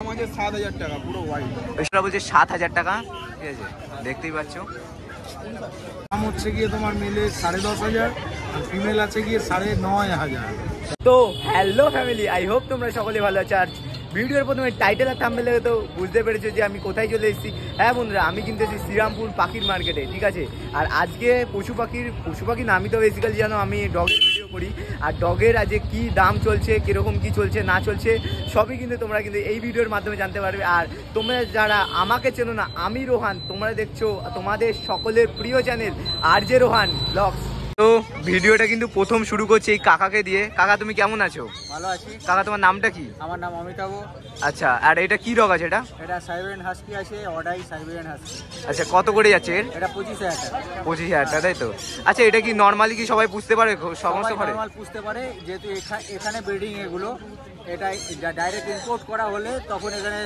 আমাদের ৭,০০০ টাকা পুরো হোয়াইট। ওইটা বলছে ৭,০০০ টাকা, ঠিক আছে, দেখতেই পাচ্ছ। দাম হচ্ছে গিয়ে তোমার মেলে ১০,৫০০ আর ফিমেল আছে গিয়ে ৯,৫০০। তো হ্যালো ফ্যামিলি, আই হোপ তোমরা সকলে ভালো আছো। আর ভিডিওর প্রথমে টাইটেল আর থাম্বনেল দেখে তো বুঝতে পেরেছো যে আমি কোথায় চলে এসেছি। হ্যাঁ বন্ধুরা, আমি কিন্তু এসেছি শ্রীরামপুর পাখির মার্কেটে, ঠিক আছে। আর আজকে পশু পাখি না, আমি তো বেসিক্যালি জানো আমি ডগের ভিডিও করি। আর ডগের আজকে কি দাম চলছে, কীরকম কি চলছে না চলছে সবই কিন্তু তোমরা কিন্তু এই ভিডিওর মাধ্যমে জানতে পারবে। আর তোমরা যারা আমাকে চেনো না, আমি রোহান, তোমরা দেখছো তোমাদের সকলের প্রিয় চ্যানেল RJ রোহান ব্লগস। তো ভিডিওটা কিন্তু প্রথম শুরু করছি এই কাকাকে দিয়ে। কাকা তুমি কেমন আছো? ভালো আছি। কাকা তোমার নামটা কি? আমার নাম অমিতাভ। আচ্ছা, আর এটা কি ডগ আছে? এটা সাইবেরিয়ান হাস্কি আছে, অডাই সাইবেরিয়ান হাস্কি। আচ্ছা, কত করে যাচ্ছে এর? এটা ২৫,০০০ টাকা। ২৫,০০০ টাকা, তাই তো? আচ্ছা, এটা কি নর্মালি কি সবাই পুষতে পারে? সমস্ত পারে? নরমাল পুষতে পারে, যেহেতু এখানে ব্রিডিং এগুলো এটা ডাইরেক্ট ইম্পোর্ট করা হলে তখন এখানে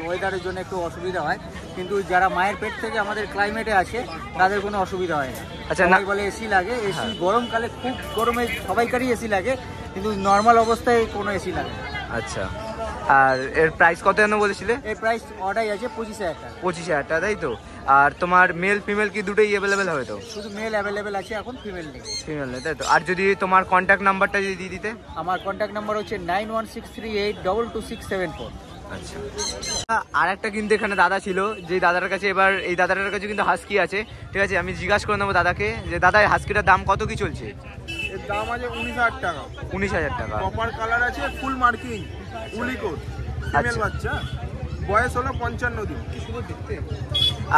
ওয়েদারের জন্য একটু অসুবিধা হয়, কিন্তু যারা মায়ের পেট থেকে আমাদের ক্লাইমেটে আসে তাদের কোনো অসুবিধা হয় না। আচ্ছা, না বলে এসি লাগে, এসি গরমকালে খুব গরমে সবাইকারই এসি লাগে, কিন্তু নর্মাল অবস্থায় কোনো এসি লাগে না। আচ্ছা, আর এর প্রাইস কত যেন বলেছিলে? এর প্রাইস অর্ডার আছে ২৫,০০০ টাকা। ২৫,০০০ টাকা, তাই তো? আর তোমার মেল ফিমেল কি দুটোই অ্যাভেলেবেল হবে তো? শুধু মেল অ্যাভেলেবেল আছে, এখন ফিমেল নেই। ফিমেল নেই, তাই তো? আর যদি তোমার কন্ট্যাক্ট নাম্বারটা যদি দিয়ে দিতে? আমার কন্ট্যাক্ট নাম্বার হচ্ছে 9163822674। আচ্ছা, আর একটা কিন্তু এখানে দাদা ছিল, যে দাদার কাছে এবার এই দাদাটার কাছে কিন্তু হাস্কি আছে, ঠিক আছে। আমি জিজ্ঞাসা করে নেবো দাদাকে যে দাদা হাস্কিটার দাম কত কি চলছে? এর দাম আছে ১৯,০০০ টাকা। ১৯,০০০ টাকা। কপার কালার আছে, ফুল মার্কিং, উলিকোট, ফিমেল বাচ্চা, বয়স হলো ৫৫ দিন। কি সুন্দর দেখতে।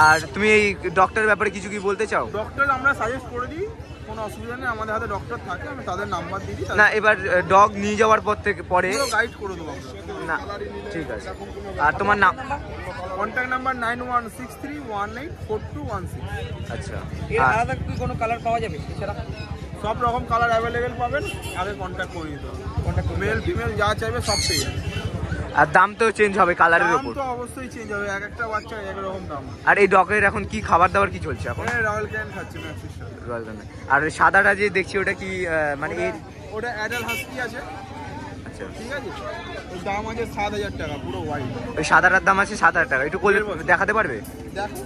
আর তুমি এই ডক্টরের ব্যাপারে কিছু কি বলতে চাও? ডক্টর আমরা সাজেস্ট করে দিই, কোনো অসুবিধা নেই, আমাদের হাতে ডক্টর থাকে, আমি তাদের নাম্বার দিয়ে দিই। না, এবার ডগ নিয়ে যাওয়ার পরে গাইড করে দেবো না, ঠিক আছে। আর তোমার নাম? Contact number 9163184216। আচ্ছা, আলাদা কি কোনো কালার পাওয়া যাবে? এছাড়া সব রকম কালার অ্যাভেলেবেল পাবেন, আগে কন্ট্যাক্ট করে দিতে হবে। মেল ফিমেল যা চাইবে সব পেয়ে যাবে। আর দাম তো চেঞ্জ হবে কালারের উপর? দাম তো অবশ্যই চেঞ্জ হবে, এক একটা বাচ্চা এক রকম দাম। আর এই ডগের এখন কি খাবার দাবার কি চলছে এখন? রয়্যাল ক্যান খাচ্ছে ম্যাক্সিস। রয়্যাল ক্যান। আর সাদাটা যে দেখছি ওটা কি মানে এর? ওটা অ্যাডাল্ট হাস্কি আছে। আচ্ছা, ঠিক আছে, ওর দাম আছে ৭,০০০ টাকা পুরো হোয়াইট। ওই সাদাটার দাম আছে ৭,০০০ টাকা। একটু কোলে দেখাতে পারবে? দেখো,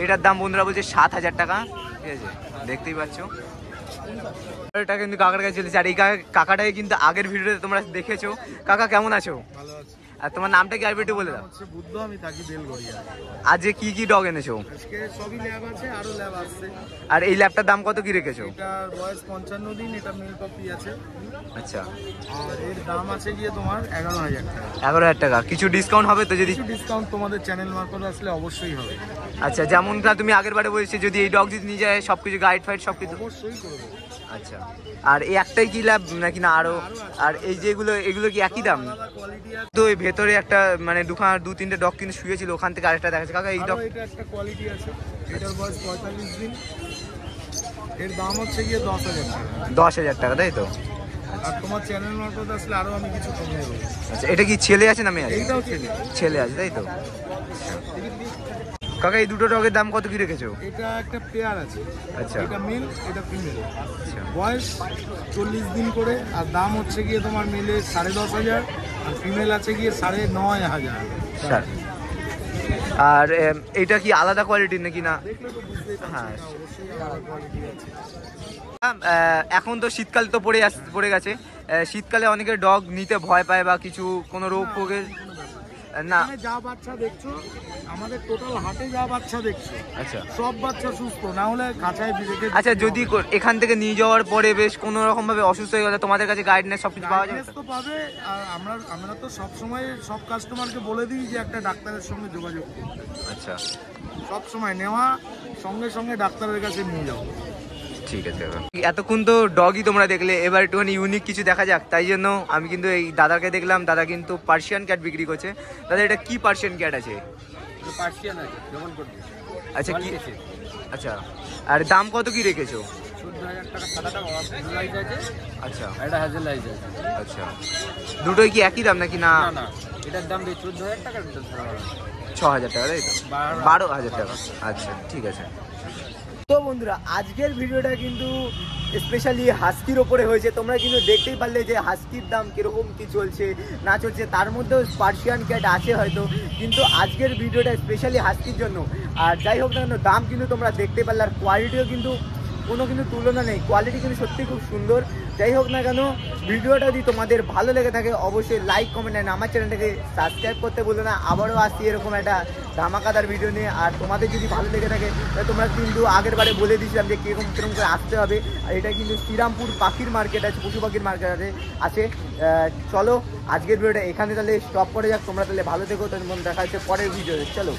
এটার দাম বন্ধুরা বলছে ৭,০০০ টাকা, ঠিক আছে, দেখতেই পাচ্ছ। এটা কিন্তু কাকার কাছে চলেছে। আর এই কাকাটাকে কিন্তু আগের ভিডিওতে তোমরা দেখেছো। কাকা কেমন আছো? ভালো আছে। আর তোমার নামটা কি আরেকটু বলে দাও? হচ্ছে বুদ্ধ, আমি থাকি বেলগড়িয়া। আজকে কি কি ডগ এনেছো? আজকে সবই ল্যাব আছে, আরো ল্যাব আসছে। আর এই ল্যাবটার দাম কত কি রেখেছো? এটার বয়স ৫৫ দিন, এটা মেল কপি আছে। আচ্ছা, আর এর দাম আছে গিয়ে তোমার ১১,০০০ টাকা। ১১,০০০ টাকা। কিছু ডিসকাউন্ট হবে তো? যদি কিছু ডিসকাউন্ট তোমাদের চ্যানেল মারফত আসলে অবশ্যই হবে। আচ্ছা, যেমনটা তুমি আগের বারে বলেছি, যদি এই ডগ যদি নিয়ে যায় সবকিছু গাইড ফাইড সবকিছু অবশ্যই করে দেবো। আচ্ছা, আর এই একটাই কি ল্যাব নাকি না আরো? আর এই যেগুলো এগুলো কি একই দাম? কোয়ালিটি আছে তো এই ভেতরে একটা মানে দু তিনটে ডগ কিন্তু শুয়েছিল, ওখান থেকে আরেকটা দেখাচ্ছে। কাকা এই ডগ? এটা একটা কোয়ালিটি আছে, এটার বয়স ৪৫ দিন, এর দাম হচ্ছে গিয়ে ১০,০০০ টাকা। ১০,০০০ টাকা, তাই তো? আর তোমার চ্যানেল মারফত আসলে আরো আমি কিছু কমিয়ে দেবো। আচ্ছা, এটা কি ছেলে আছে না মেয়ে আছে? এইটাও ছেলে। ছেলে আছে, তাই তো? কাকা এই দুটো ডগের দাম কত কি রেখেছো? এটা একটা পেয়ার আছে। আচ্ছা, এটা মেল, এটা ফিমেল। আচ্ছা, বয়স ৪০ দিন করে, আর দাম হচ্ছে গিয়ে তোমার মেলে ১০,৫০০ আর ফিমেল আছে গিয়ে ৯,৫০০। স্যার। আর এইটা কি আলাদা কোয়ালিটির নাকি না? দেখলে তো বুঝতেই পারছি, হ্যাঁ। এটা অবশ্যই আলাদা কোয়ালিটি আছে। এখন তো শীতকাল তো পড়ে গেছে। শীতকালে অনেকে ডগ নিতে ভয় পায় বা কিছু কোনো রোগ ফোগের না? এখানে যা বাচ্চা দেখছো, আমাদের টোটাল হাটে যা বাচ্চা দেখছো, আচ্ছা, সব বাচ্চা সুস্থ, না হলে খাঁচায় রেখে। আচ্ছা, যদি এখান থেকে নিয়ে যাওয়ার পরে বেশ কোনো রকম ভাবে অসুস্থ হয়ে গেলে তোমাদের কাছে গাইডনেস সবকিছু পাওয়া যাবে তো পাবে। আর আমরা তো সবসময় সব কাস্টমারকে বলে দিই যে একটা ডাক্তারের সঙ্গে যোগাযোগ করতে। আচ্ছা, সব সময় নেওয়া, সঙ্গে সঙ্গে ডাক্তারের কাছে নিয়ে যাও। ঠিক আছে। এতক্ষণ তো ডগই তোমরা দেখলে, এবার একটুখানি ইউনিক কিছু দেখা যাক। তাই জন্য আমি কিন্তু এই দাদাকে দেখলাম, দাদা কিন্তু পার্সিয়ান ক্যাট বিক্রি করছে। দাদা এটা কি পার্সিয়ান ক্যাট আছে? পার্সিয়ান আছে, যেমন করবে। আচ্ছা, কি? আচ্ছা, আর দাম কত কি রেখেছো? ১৪,০০০ টাকা সাদাটা লাইট আছে। আচ্ছা, এটা হাজেল লাইট আছে। আচ্ছা, দুটোই কি একই দাম নাকি না? না, এটার দাম ১৪,০০০ টাকা, ৬,০০০ টাকা, তাই তো? 12,০০০ টাকা। আচ্ছা, ঠিক আছে। তো বন্ধুরা, আজকের ভিডিওটা কিন্তু স্পেশালি হাস্কির ওপরে হয়েছে। তোমরা কিন্তু দেখতেই পারলে যে হাস্কির দাম কীরকম কী চলছে না চলছে, তার মধ্যেও পার্সিয়ান ক্যাট আছে হয়তো, কিন্তু আজকের ভিডিওটা স্পেশালি হাস্কির জন্য। আর যাই হোক না কেন, দাম কিন্তু তোমরা দেখতে পারলে, আর কোয়ালিটিও কিন্তু কোনো কিন্তু তুলনা নেই, কোয়ালিটি কিন্তু সত্যি খুব সুন্দর। যাই হোক না কেন, ভিডিওটা যদি তোমাদের ভালো লেগে থাকে অবশ্যই লাইক কমেন্ট অ্যান্ড আমার চ্যানেলটাকে সাবস্ক্রাইব করতে বলো না। আবারও আসছি এরকম একটা ধামাকাদার ভিডিও নিয়ে। আর তোমাদের যদি ভালো লেগে থাকে তাহলে তোমরা কিন্তু আগের বারে বলে দিয়েছিলাম যে কীরকম করে আসতে হবে। আর এটা কিন্তু শ্রীরামপুর পাখির মার্কেট আছে, পশু পাখির মার্কেট আছে। চলো আজকের ভিডিওটা এখানে তাহলে স্টপ করে যাক। তোমরা তাহলে ভালো থেকো, তোমার দেখা হচ্ছে পরের ভিডিওতে। চলো।